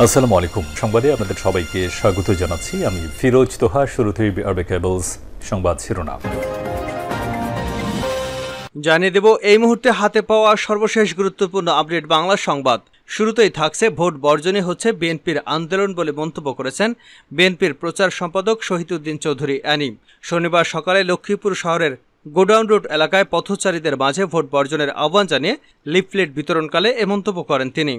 আসসালামু আলাইকুম। সংবাদে আপনাদের সবাইকে স্বাগত জানাচ্ছি। আমি ফিরোজ তোহা। শুরুতেই আরবে কেবলস সংবাদ শিরোনাম জানিয়ে দেব এই মুহূর্তে হাতে পাওয়া সর্বশেষ গুরুত্বপূর্ণ আপডেট বাংলা সংবাদ। শুরুতেই থাকছে ভোট বর্জনই হচ্ছে বিএনপির আন্দোলন বলে মন্তব্য করেছেন বিএনপির প্রচার সম্পাদক শহীদউদ্দিন চৌধুরী অ্যানি। শনিবার সকালে লক্ষ্মীপুর শহরের গোডাউন রোড এলাকায় পথচারীদের মাঝে ভোট বর্জনের আহ্বান জানিয়ে লিফলেট বিতরণকালে এ মন্তব্য করেন তিনি।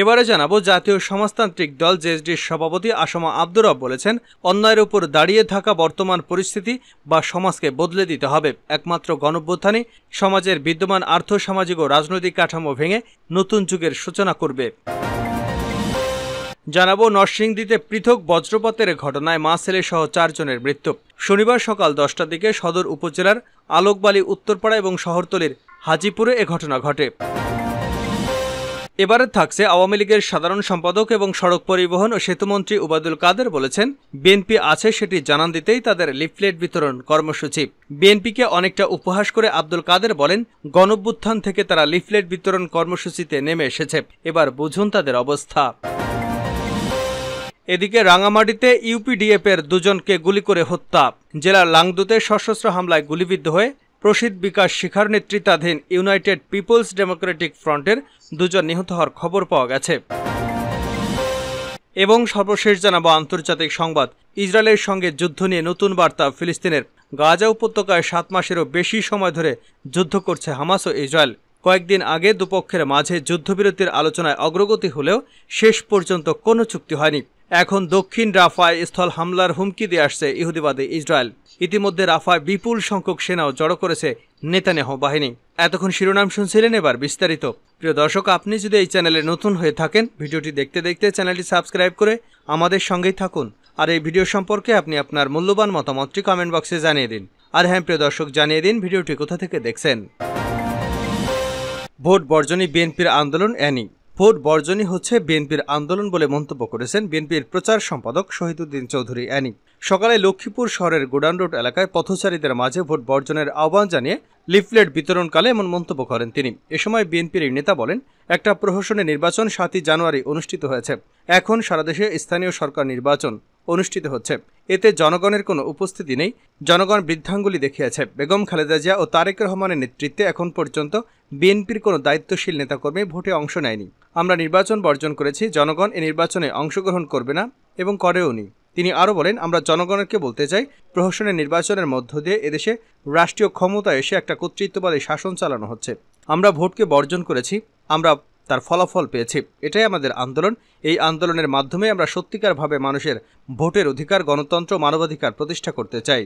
এবারে জানাবো জাতীয় সমাজতান্ত্রিক দল জেএসডির সভাপতি আসমা আব্দুর রব বলেছেন, অন্যায়ের উপর দাঁড়িয়ে থাকা বর্তমান পরিস্থিতি বা সমাজকে বদলে দিতে হবে। একমাত্র গণঅভ্যুত্থানই সমাজের বিদ্যমান আর্থসামাজিক ও রাজনৈতিক কাঠামো ভেঙে নতুন যুগের সূচনা করবে। জানাবো নরসিংদীতে পৃথক বজ্রপাতের ঘটনায় মা ছেলে সহ 4 জনের মৃত্যু। শনিবার সকাল 10টার দিকে সদর উপজেলার আলোকবালী উত্তরপাড়া এবং শহরতলির হাজিপুরে এ ঘটনা ঘটে। এবারে থাকছে আওয়ামী লীগের সাধারণ সম্পাদক এবং সড়ক পরিবহন ও সেতুমন্ত্রী ওবায়দুল কাদের বলেছেন, বিএনপি আছে সেটি জানান দিতেই তাদের লিফলেট বিতরণ কর্মসূচি। বিএনপিকে অনেকটা উপহাস করে আব্দুল কাদের বলেন, গণঅভ্যুত্থান থেকে তারা লিফলেট বিতরণ কর্মসূচিতে নেমে এসেছে, এবার বুঝুন তাদের অবস্থা। এদিকে রাঙামাটিতে ইউপিডিএফের 2 জনকে গুলি করে হত্যা। জেলার লাংদুতে সশস্ত্র হামলায় গুলিবিদ্ধ হয়ে প্রসিদ বিকাশ শিখার নেতৃত্বাধীন ইউনাইটেড পিপলস ডেমোক্রেটিক ফ্রন্টের 2 জন নিহত হওয়ার খবর পাওয়া গেছে। এবং সর্বশেষ জানাবো আন্তর্জাতিক সংবাদ। ইসরায়েলের সঙ্গে যুদ্ধ নিয়ে নতুন বার্তা ফিলিস্তিনের। গাজা উপত্যকায় 7 মাসেরও বেশি সময় ধরে যুদ্ধ করছে হামাস ও ইসরায়েল। কয়েকদিন আগে দুপক্ষের মাঝে যুদ্ধবিরতির আলোচনায় অগ্রগতি হলেও শেষ পর্যন্ত কোনো চুক্তি হয়নি। এখন দক্ষিণ রাফায় স্থল হামলার হুমকি দিয়ে আসছে ইহুদিবাদী ইসরায়েল। ইতিমধ্যে রাফায় বিপুল সংখ্যক সেনাও জড়ো করেছে নেতানিয়াহু বাহিনী। এতক্ষণ শিরোনাম শুনছিলেন, এবার বিস্তারিত। প্রিয় দর্শক, আপনি যদি এই চ্যানেলে নতুন হয়ে থাকেন, ভিডিওটি দেখতে দেখতে চ্যানেলটি সাবস্ক্রাইব করে আমাদের সঙ্গেই থাকুন। আর এই ভিডিও সম্পর্কে আপনি আপনার মূল্যবান মতামতটি কমেন্ট বক্সে জানিয়ে দিন। আর হ্যাঁ প্রিয় দর্শক, জানিয়ে দিন ভিডিওটি কোথা থেকে দেখছেন। ভোট বর্জনই বিএনপির আন্দোলন অ্যানি। ভোট বর্জনই হচ্ছে বিএনপির আন্দোলন বলে মন্তব্য করেছেন বিএনপির প্রচার সম্পাদক শহীদউদ্দিন চৌধুরী অ্যানি। সকালে লক্ষ্মীপুর শহরের গোডাউন রোড এলাকায় পথচারীদের মাঝে ভোট বর্জনের আহ্বান জানিয়ে লিফলেট বিতরণকালে এমন মন্তব্য করেন তিনি। এ সময় বিএনপির নেতা বলেন, একটা প্রহসনের নির্বাচন 7ই জানুয়ারি অনুষ্ঠিত হয়েছে। এখন সারা দেশে স্থানীয় সরকার নির্বাচন অনুষ্ঠিত হচ্ছে। এতে জনগণের কোনো উপস্থিতি নেই। জনগণ বৃদ্ধাঙ্গুলি দেখিয়েছে। বেগম খালেদা জিয়া ও তারেক রহমানের নেতৃত্বে এখন পর্যন্ত বিএনপির কোনো দায়িত্বশীল নেতাকর্মী ভোটে অংশ নেয়নি। আমরা নির্বাচন বর্জন করেছি। জনগণ এ নির্বাচনে অংশগ্রহণ করবে না এবং করেও নি। তিনি আরও বলেন, আমরা জনগণকে বলতে চাই, প্রহসনের নির্বাচনের মধ্য দিয়ে এদেশে রাষ্ট্রীয় ক্ষমতায় এসে একটা কর্তৃত্ববাদী শাসন চালানো হচ্ছে। আমরা ভোটকে বর্জন করেছি, আমরা তার ফলাফল পেয়েছি। এটাই আমাদের আন্দোলন। এই আন্দোলনের মাধ্যমে আমরা সত্যিকারভাবে মানুষের ভোটের অধিকার, গণতন্ত্র, মানবাধিকার প্রতিষ্ঠা করতে চাই।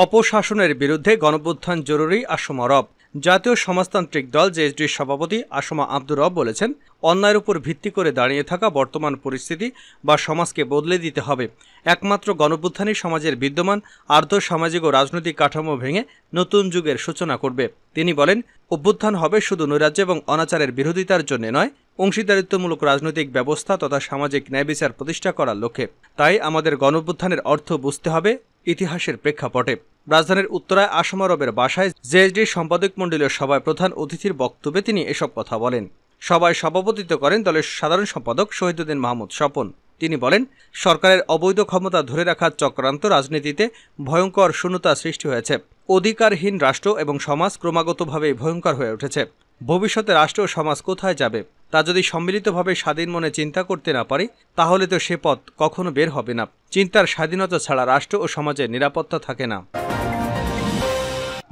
অপশাসনের বিরুদ্ধে গণঅভ্যুত্থান জরুরি, আসমা রব। জাতীয় সমাজতান্ত্রিক দল জেএসডির সভাপতি আসমা আব্দুর রব বলেছেন, অন্যায়ের উপর ভিত্তি করে দাঁড়িয়ে থাকা বর্তমান পরিস্থিতি বা সমাজকে বদলে দিতে হবে। একমাত্র গণঅভ্যুত্থানই সমাজের বিদ্যমান আর্থসামাজিক ও রাজনৈতিক কাঠামো ভেঙে নতুন যুগের সূচনা করবে। তিনি বলেন, অভ্যুত্থান হবে শুধু নৈরাজ্য এবং অনাচারের বিরোধিতার জন্য নয়, অংশীদারিত্বমূলক রাজনৈতিক ব্যবস্থা তথা সামাজিক ন্যায়বিচার প্রতিষ্ঠা করার লক্ষ্যে। তাই আমাদের গণঅভ্যুত্থানের অর্থ বুঝতে হবে ইতিহাসের প্রেক্ষাপটে। রাজধানীর উত্তরায় আসমা রবের বাসায় জেএসডির সম্পাদক মণ্ডলীয় সভায় প্রধান অতিথির বক্তব্যে তিনি এসব কথা বলেন। সভায় সভাপতিত্ব করেন দলের সাধারণ সম্পাদক শহীদউদ্দিন মাহমুদ স্বপন। তিনি বলেন, সরকারের অবৈধ ক্ষমতা ধরে রাখার চক্রান্ত রাজনীতিতে ভয়ঙ্কর শূন্যতা সৃষ্টি হয়েছে। অধিকারহীন রাষ্ট্র এবং সমাজ ক্রমাগতভাবে ভয়ঙ্কর হয়ে উঠেছে। ভবিষ্যতে রাষ্ট্র ও সমাজ কোথায় যাবে তা যদি সম্মিলিতভাবে স্বাধীন মনে চিন্তা করতে না পারি, তাহলে তো সে পথ কখনো বের হবে না। চিন্তার স্বাধীনতা ছাড়া রাষ্ট্র ও সমাজের নিরাপত্তা থাকে না।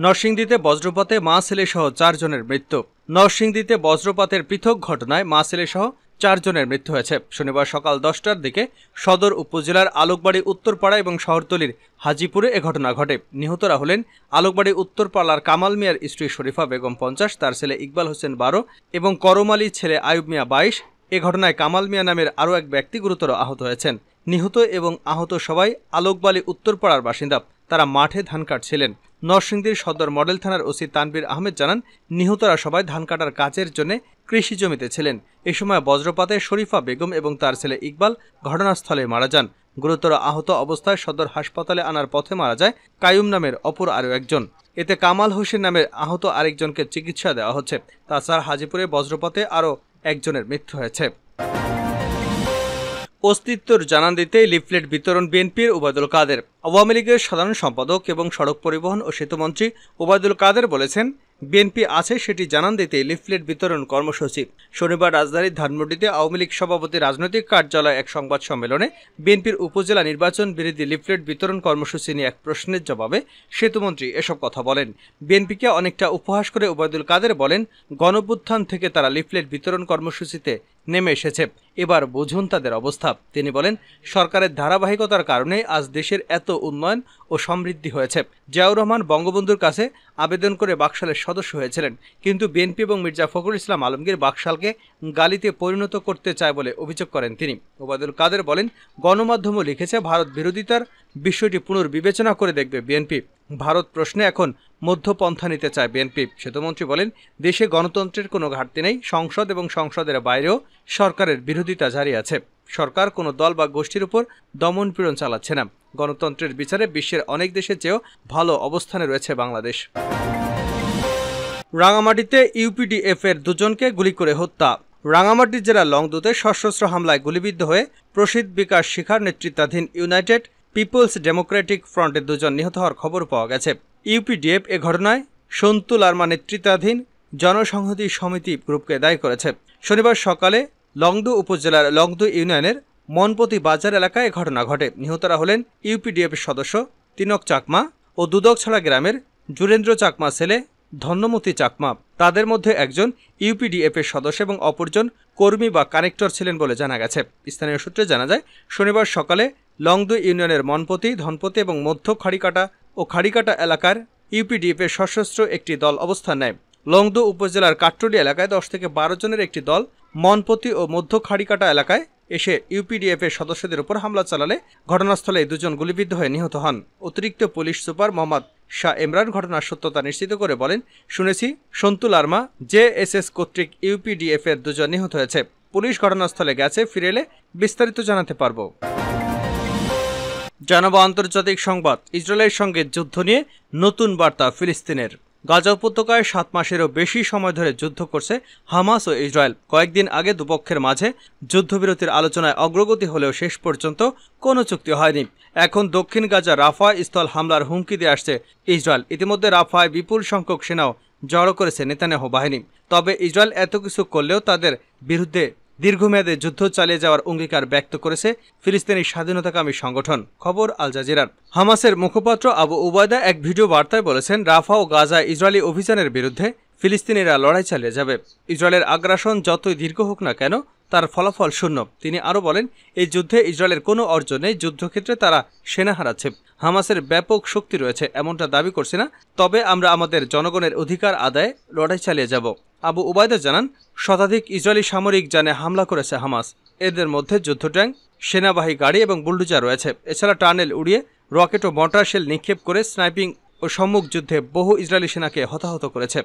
নরসিংদীতে বজ্রপাতে মা ছেলে সহ 4 জনের মৃত্যু। নরসিংদীতে বজ্রপাতের পৃথক ঘটনায় মা ছেলে সহ 4 জনের মৃত্যু হয়েছে। শনিবার সকাল 10টার দিকে সদর উপজেলার আলোকবাড়ী উত্তরপাড়া এবং শহরতলির হাজিপুরে এ ঘটনা ঘটে। নিহতরা হলেন আলোকবাড়ী উত্তরপাড়ার কামাল মিয়ার স্ত্রী শরীফা বেগম 50, তার ছেলে ইকবাল হোসেন 12 এবং করমালী ছেলে আয়ুব মিয়া 22। এ ঘটনায় কামাল মিয়া নামের আরও এক ব্যক্তি গুরুতর আহত হয়েছেন। নিহত এবং আহত সবাই আলোকবালী উত্তরপাড়ার বাসিন্দা। তারা মাঠে ধান কাটছিলেন। নরসিংদীর সদর মডেল থানার ওসি তানবীর আহমেদ জানান, নিহতরা সবাই ধান কাটার কাজের জন্য কৃষি জমিতে ছিলেন। এ সময় বজ্রপাতে শরীফা বেগম এবং তার ছেলে ইকবাল ঘটনাস্থলে মারা যান। গুরুতর আহত অবস্থায় সদর হাসপাতালে আনার পথে মারা যায় কায়ুম নামের অপর আরও একজন। এতে কামাল হোসেন নামের আহত আরেকজনকে চিকিৎসা দেওয়া হচ্ছে। তাছাড়া হাজিপুরে বজ্রপাতে আরও একজনের মৃত্যু হয়েছে। অস্তিত্বর জানান দিতে লিফলেট বিতরণ বিএনপির ওবায়দুল কাদের। আওয়ামী লীগের সাধারণ সম্পাদক এবং সড়ক পরিবহন ও সেতুমন্ত্রী ওবায়দুল কাদের বলেছেন, বিএনপি আছে সেটি জানান দিতে লিফলেট বিতরণ কর্মসূচি। শনিবার রাজধানীর ধানমন্ডিতে আওয়ামী লীগ সভাপতি রাজনৈতিক কার্যালয়ে এক সংবাদ সম্মেলনে বিএনপির উপজেলা নির্বাচন বিরোধী লিফলেট বিতরণ কর্মসূচি নিয়ে এক প্রশ্নের জবাবে সেতুমন্ত্রী এসব কথা বলেন। বিএনপিকে অনেকটা উপহাস করে ওবায়দুল কাদের বলেন, গণঅভ্যুত্থান থেকে তারা লিফলেট বিতরণ কর্মসূচিতে নেমে এসেছে, এবার বুঝুন তাদের অবস্থা। তিনি বলেন, সরকারের ধারাবাহিকতার কারণে আজ দেশের এত উন্নয়ন ও সমৃদ্ধি হয়েছে। জিয়াউর রহমান বঙ্গবন্ধুর কাছে আবেদন করে বাকশালের সদস্য হয়েছিলেন, কিন্তু বিএনপি এবং মির্জা ফখরুল ইসলাম আলমগীর বাকশালকে গালিতে পরিণত করতে চায় বলে অভিযোগ করেন তিনি। ওবায়দুল কাদের বলেন, গণমাধ্যমও লিখেছে ভারত বিরোধিতার বিষয়টি পুনর্বিবেচনা করে দেখবে বিএনপি। ভারত প্রশ্নে এখন মধ্যপন্থা নিতে চায় বিএনপি। সেতুমন্ত্রী বলেন, দেশে গণতন্ত্রের কোনো ঘাটতি নেই, সংসদ এবং সংসদের বাইরেও সরকারের বিরোধিতা জারি আছে। সরকার কোনো দল বা গোষ্ঠীর উপর দমনপীড়ন চালাচ্ছে না। গণতন্ত্রের বিচারে বিশ্বের অনেক দেশের চেয়েও ভালো অবস্থানে রয়েছে বাংলাদেশ। রাঙামাটিতে ইউপিডিএফ এর দুজনকে গুলি করে হত্যা। রাঙামাটি জেলার লংদুতে সশস্ত্র হামলায় গুলিবিদ্ধ হয়ে প্রসিদ্ধ বিকাশ শিখার নেতৃত্বাধীন ইউনাইটেড পিপলস ডেমোক্রেটিক ফ্রন্টের দুজন নিহত হওয়ার খবর পাওয়া গেছে। ইউপিডিএফ এ ঘটনায় সন্তু লারমা নেতৃত্বাধীন জনসংহতি সমিতি গ্রুপকে দায়ী করেছে। শনিবার সকালে লংদু উপজেলার লংদু ইউনিয়নের মনপতি বাজার এলাকায় ঘটনা ঘটে। নিহতরা হলেন ইউপিডিএফ এর সদস্য তিনক চাকমা ও দুদকছড়া গ্রামের জুরেন্দ্র চাকমা ছেলে ধন্যমতি চাকমা। তাদের মধ্যে একজন ইউপিডিএফ এর সদস্য এবং অপরজন কর্মী বা কানেক্টর ছিলেন বলে জানা গেছে। স্থানীয় সূত্রে জানা যায়, শনিবার সকালে লংদু ইউনিয়নের মনপতি, ধনপতি এবং মধ্য খাড়িকাটা ও খাড়িকাটা এলাকার ইউপিডিএফ এর সশস্ত্র একটি দল অবস্থান নেয়। লংদু উপজেলার কাট্টলি এলাকায় 10 থেকে 12 জনের একটি দল মনপতি ও মধ্য খাড়িকাটা এলাকায় এসে ইউপিডিএফ এর সদস্যদের উপর হামলা চালালে ঘটনাস্থলে দুজন গুলিবিদ্ধ হয়ে নিহত হন। অতিরিক্ত পুলিশ সুপার মোহাম্মদ শাহ ইমরান ঘটনার সত্যতা নিশ্চিত করে বলেন, শুনেছি সন্তু লারমা জেএসএস কর্তৃক ইউপিডিএফ এর দুজন নিহত হয়েছে। পুলিশ ঘটনাস্থলে গেছে, ফিরে এলে বিস্তারিত জানাতে পারব। জানাবো আন্তর্জাতিক সংবাদ। ইসরায়েলের সঙ্গে যুদ্ধ নিয়ে নতুন বার্তা ফিলিস্তিনের। গাজা উপত্যকায় 7 মাসেরও বেশি সময় ধরে যুদ্ধ করছে হামাস ও ইসরায়েল। কয়েকদিন আগে দুপক্ষের মাঝে যুদ্ধবিরতির আলোচনায় অগ্রগতি হলেও শেষ পর্যন্ত কোনো চুক্তি হয়নি। এখন দক্ষিণ গাজা রাফায় স্থল হামলার হুমকি দিয়ে আসছে ইসরায়েল। ইতিমধ্যে রাফায় বিপুল সংখ্যক সেনাও জড়ো করেছে নেতানিয়াহু বাহিনী। তবে ইসরায়েল এত কিছু করলেও তাদের বিরুদ্ধে দীর্ঘমেয়াদে যুদ্ধ চালিয়ে যাওয়ার অঙ্গীকার ব্যক্ত করেছে ফিলিস্তিনি স্বাধীনতাকামী সংগঠন। খবর আল জাজিরার। হামাসের মুখপাত্র আবু উবায়দা এক ভিডিও বার্তায় বলেছেন, রাফা ও গাজায় ইসরায়েলি অভিযানের বিরুদ্ধে ফিলিস্তিনিরা লড়াই চালিয়ে যাবে। ইসরায়েলের আগ্রাসন যতই দীর্ঘ হোক না কেন, তার ফলাফল শূন্য। তিনি আরও বলেন, এই যুদ্ধে ইসরায়েলের কোনো অর্জন নেই, যুদ্ধক্ষেত্রে তারা সেনা হারাচ্ছে। হামাসের ব্যাপক শক্তি রয়েছে এমনটা দাবি করছে না, তবে আমরা আমাদের জনগণের অধিকার আদায়ে লড়াই চালিয়ে যাব। আবু উবায়দা জানান, শতাধিক ইসরায়েলি সামরিক যানে হামলা করেছে হামাস। এদের মধ্যে যুদ্ধ ট্যাঙ্ক, সেনাবাহী গাড়ি এবং বুলডোজার রয়েছে। এছাড়া টানেল উড়িয়ে রকেট ও মর্টার শেল নিক্ষেপ করে স্নাইপিং ও সম্মুখ যুদ্ধে বহু ইসরায়েলি সেনাকে হতাহত করেছে।